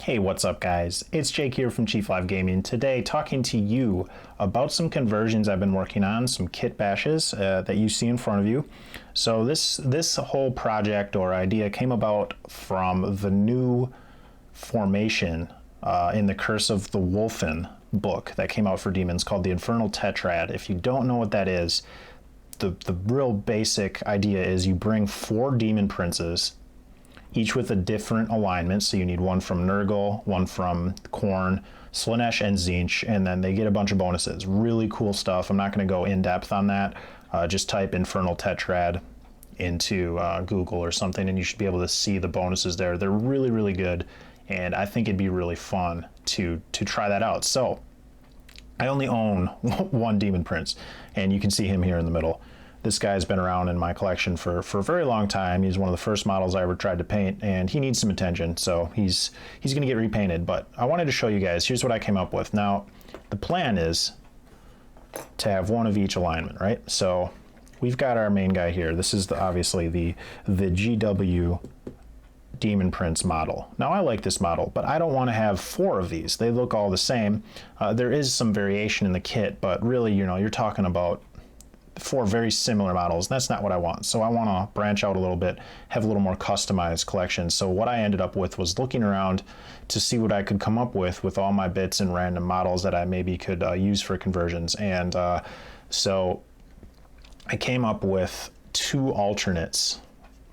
Hey, what's up guys? It's Jake here from Chief Live Gaming. Today talking to you about some conversions I've been working on, some kitbashes that you see in front of you. So this whole project or idea came about from the new formation in the Curse of the Wulfen book that came out for Demons called the Infernal Tetrad. If you don't know what that is, the real basic idea is you bring 4 demon princes, each with a different alignment. So you need one from Nergal, one from Khorne, Slaanesh, and Tzeentch, and then they get a bunch of bonuses. Really cool stuff. I'm not going to go in depth on that. Just type Infernal Tetrad into Google or something, and you should be able to see the bonuses there. They're really, really good, and I think it'd be really fun to try that out. So I only own one Demon Prince, and you can see him here in the middle. This guy's been around in my collection for a very long time. He's one of the first models I ever tried to paint, and he needs some attention, so he's going to get repainted. But I wanted to show you guys, here's what I came up with. Now, the plan is to have one of each alignment, right? So we've got our main guy here. This is obviously the GW Demon Prince model. Now, I like this model, but I don't want to have 4 of these. They look all the same. There is some variation in the kit, but really, you know, you're talking about 4 very similar models. That's not what I want. So I want to branch out a little bit, have a little more customized collection. So what I ended up with was looking around to see what I could come up with all my bits and random models that I maybe could use for conversions. And so I came up with 2 alternates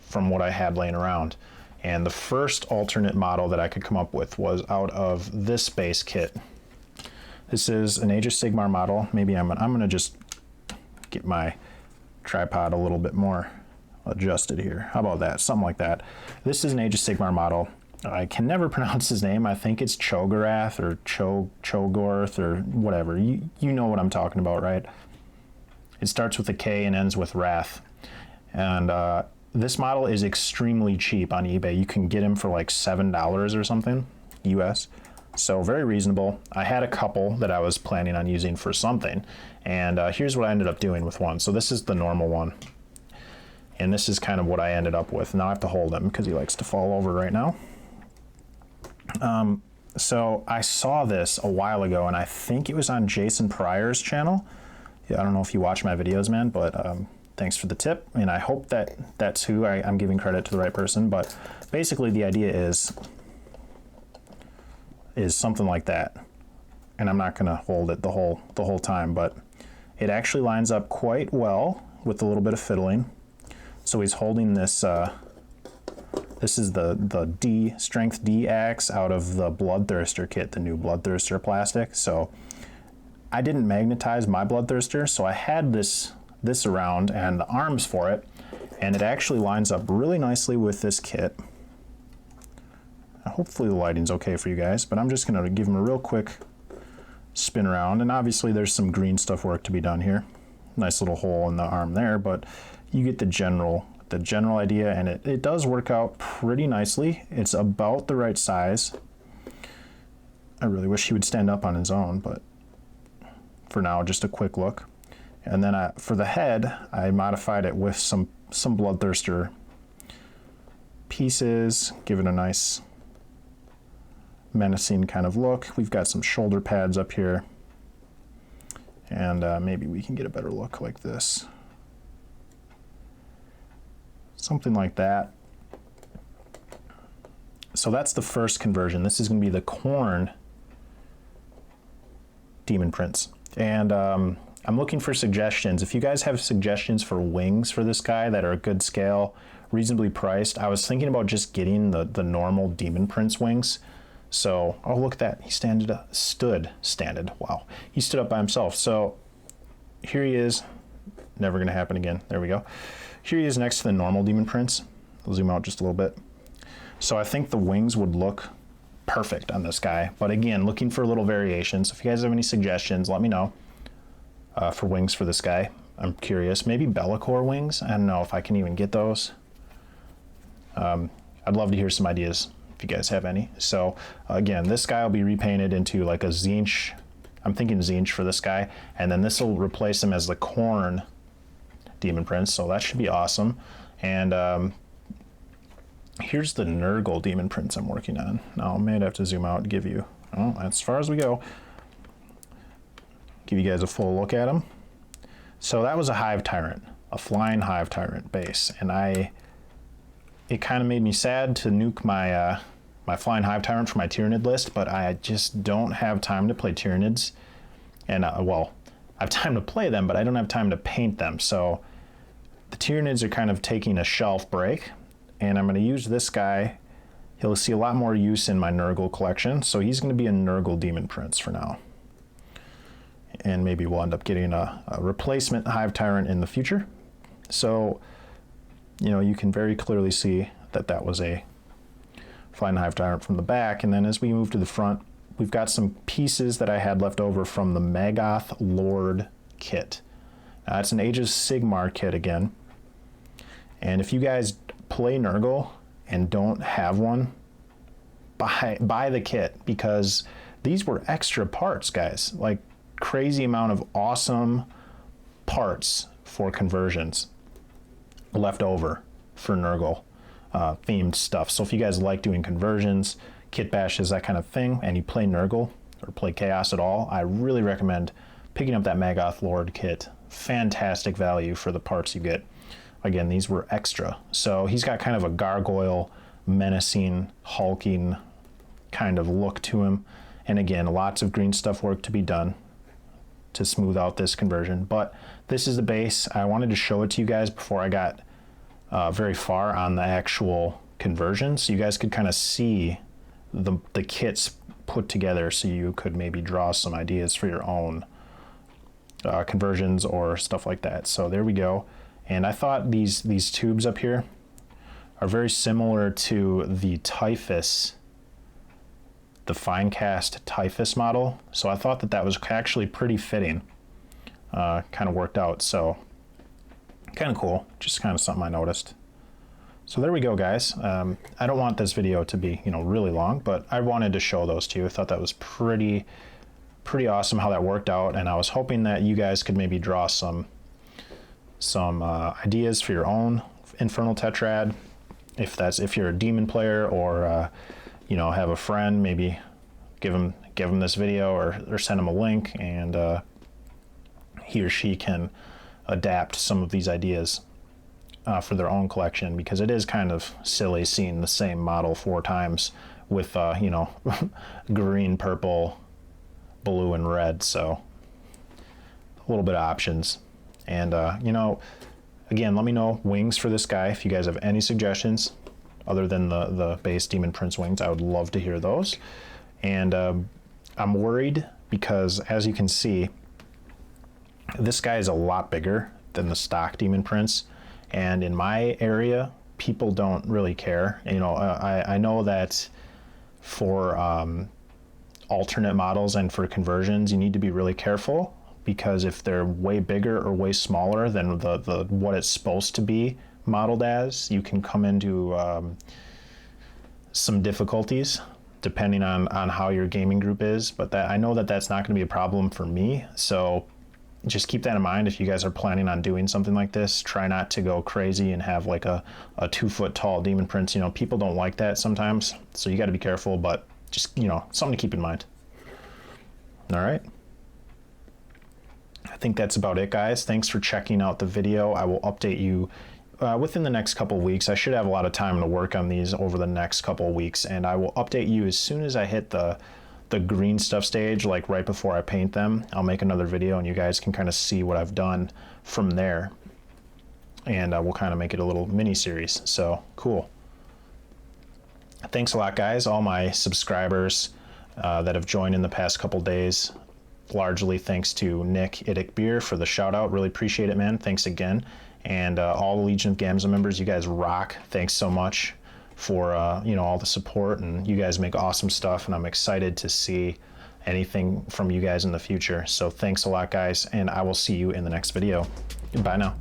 from what I had laying around. And the first alternate model that I could come up with was out of this base kit. This is an Age of Sigmar model. Maybe I'm going to just get my tripod a little bit more adjusted here. How about that? Something like that. This is an Age of Sigmar model. I can never pronounce his name. I think it's Cho'Gath or Chogorth or whatever. You know what I'm talking about, right? It starts with a K and ends with Wrath. And this model is extremely cheap on eBay. You can get him for like $7 or something, US. So very reasonable. I had a couple that I was planning on using for something, and here's what I ended up doing with one. So this is the normal one, and this is kind of what I ended up with. Now I have to hold him because he likes to fall over right now. So I saw this a while ago, and I think it was on Jason Pryor's channel. Yeah, I don't know if you watch my videos, man, but thanks for the tip, and I hope that that's who I'm giving credit to the right person. But basically the idea is something like that, and I'm not going to hold it the whole time, but it actually lines up quite well with a little bit of fiddling. So he's holding this this is the strength D axe out of the Bloodthirster kit, the new Bloodthirster plastic. So I didn't magnetize my Bloodthirster, so I had this around and the arms for it, and it actually lines up really nicely with this kit. Hopefully the lighting's okay for you guys, but I'm just going to give him a real quick spin around, and obviously there's some green stuff work to be done here. Nice little hole in the arm there, but you get the general idea, and it does work out pretty nicely. It's about the right size. I really wish he would stand up on his own, but for now, just a quick look. And then for the head, I modified it with some Bloodthirster pieces, give it a nice menacing kind of look. We've got some shoulder pads up here, and maybe we can get a better look like this. Something like that. So that's the first conversion. This is going to be the Khorne Demon Prince. And I'm looking for suggestions. If you guys have suggestions for wings for this guy that are a good scale, reasonably priced, I was thinking about just getting the normal Demon Prince wings. So, oh, look at that. He stood. Wow. He stood up by himself. So here he is. Never going to happen again. There we go. Here he is next to the normal Demon Prince. I'll zoom out just a little bit. So I think the wings would look perfect on this guy. But again, looking for a little variation. So if you guys have any suggestions, let me know for wings for this guy. I'm curious. Maybe Be'lakor wings. I don't know if I can even get those. I'd love to hear some ideas if you guys have any. So again, this guy will be repainted into like a Tzeentch. I'm thinking Tzeentch for this guy, and then this will replace him as the Khorne Demon Prince, so that should be awesome. And Here's the Nergal demon prince I'm working on. Now I may have to zoom out and give you, oh, that's as far as we go. Give you guys a full look at them. So that was a Hive Tyrant, a flying Hive Tyrant base, and it kind of made me sad to nuke my my flying Hive Tyrant for my Tyrannid list, but I just don't have time to play Tyrannids, and well, I have time to play them, but I don't have time to paint them. So the Tyranids are kind of taking a shelf break, and I'm going to use this guy. He'll see a lot more use in my Nergal collection, so he's going to be a Nergal demon prince for now. And maybe we'll end up getting a replacement Hive Tyrant in the future. So, you know, you can very clearly see that that was a flying Hive Tyrant from the back. And then as we move to the front, we've got some pieces that I had left over from the Maggoth Lord kit. It's an Age of Sigmar kit again. And if you guys play Nergal and don't have one, buy the kit, because these were extra parts, guys. Like, crazy amount of awesome parts for conversions left over for Nergal themed stuff. So if you guys like doing conversions, kitbashes, that kind of thing, and you play Nergal or play Chaos at all, I really recommend picking up that Maggoth Lord kit. Fantastic value for the parts you get. Again, these were extra. So he's got kind of a gargoyle, menacing, hulking kind of look to him. And again, lots of green stuff work to be done to smooth out this conversion, but this is the base. I wanted to show it to you guys before I got very far on the actual conversion, so you guys could kind of see the kits put together, so you could maybe draw some ideas for your own conversions or stuff like that. So there we go. And I thought these tubes up here are very similar to the Typhus, the fine cast Typhus model, so I thought that was actually pretty fitting. Kind of worked out, so kind of cool. Just kind of something I noticed. So there we go, guys. I don't want this video to be, you know, really long, but I wanted to show those to you. I thought that was pretty awesome how that worked out, and I was hoping that you guys could maybe draw some ideas for your own Infernal Tetrad, if you're a demon player, or you know, have a friend, maybe give them this video, or send them a link, and he or she can adapt some of these ideas for their own collection, because it is kind of silly seeing the same model 4 times with you know, green, purple, blue, and red. So a little bit of options. And you know, again, let me know wings for this guy if you guys have any suggestions other than the base Demon Prince wings. I would love to hear those. And I'm worried because, as you can see, this guy is a lot bigger than the stock Demon Prince. And in my area, people don't really care. You know, I know that for alternate models and for conversions, you need to be really careful, because if they're way bigger or way smaller than the what it's supposed to be modeled as, you can come into some difficulties depending on how your gaming group is. But I know that that's not going to be a problem for me, so just keep that in mind. If you guys are planning on doing something like this, try not to go crazy and have like a 2-foot tall Demon Prince. You know, people don't like that sometimes, so you got to be careful, but just, you know, something to keep in mind. All right, I think that's about it, guys. Thanks for checking out the video. I will update you within the next couple of weeks. I should have a lot of time to work on these over the next couple of weeks, and I will update you as soon as I hit the green stuff stage, like right before I paint them. I'll make another video and you guys can kind of see what I've done from there, and we'll kind of make it a little mini series. So cool. Thanks a lot, guys, all my subscribers that have joined in the past couple days. Largely thanks to Nick Idic Beer for the shout out. Really appreciate it, man. Thanks again. And all the Legion of Gamza members, you guys rock. Thanks so much for you know, all the support, and you guys make awesome stuff, and I'm excited to see anything from you guys in the future. So thanks a lot, guys, and I will see you in the next video. Bye now.